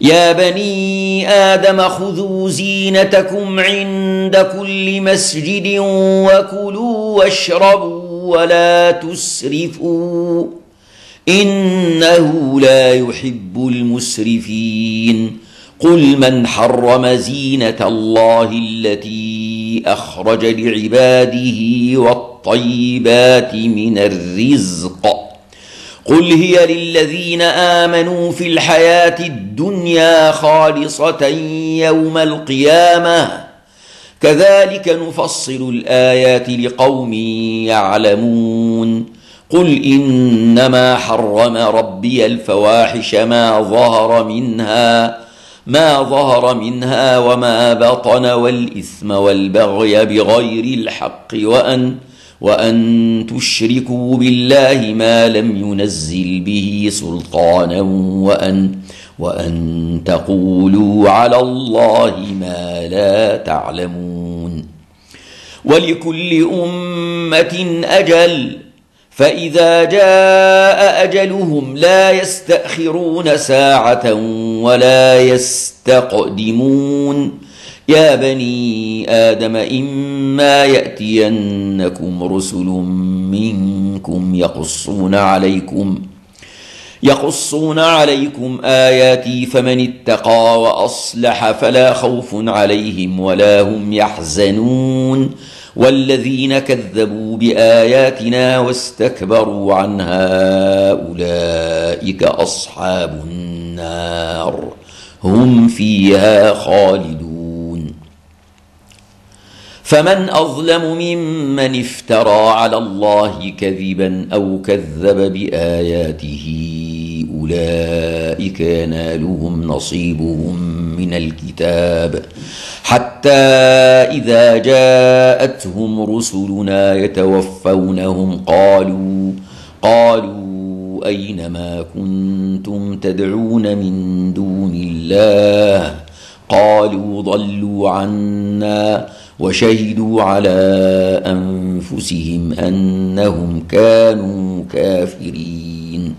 يا بني آدم خذوا زينتكم عند كل مسجد وكلوا واشربوا ولا تسرفوا إنه لا يحب المسرفين قل من حرم زينة الله التي أخرج لعباده والطيبات من الرزق قل هي للذين آمنوا في الحياة الدنيا خالصة يوم القيامة كذلك نفصل الآيات لقوم يعلمون قل إنما حرم ربي الفواحش ما ظهر منها وما بطن والإثم والبغي بغير الحق وأن تشركوا بالله ما لم ينزل به سلطانا وأن تقولوا على الله ما لا تعلمون ولكل أمة أجل فإذا جاء أجلهم لا يستأخرون ساعة ولا يستقدمون يا بني آدم إما يأتينكم رسل منكم يقصون عليكم آياتي فمن اتقى وأصلح فلا خوف عليهم ولا هم يحزنون والذين كذبوا بآياتنا واستكبروا عنها أولئك أصحاب النار هم فيها خالدون فمن أظلم ممن افترى على الله كذبا أو كذب بآياته أولئك ينالهم نصيبهم من الكتاب حتى إذا جاءتهم رسلنا يتوفونهم قالوا أين ما كنتم تدعون من دون الله قالوا ضلوا عنا وشهدوا على أنفسهم أنهم كانوا كافرين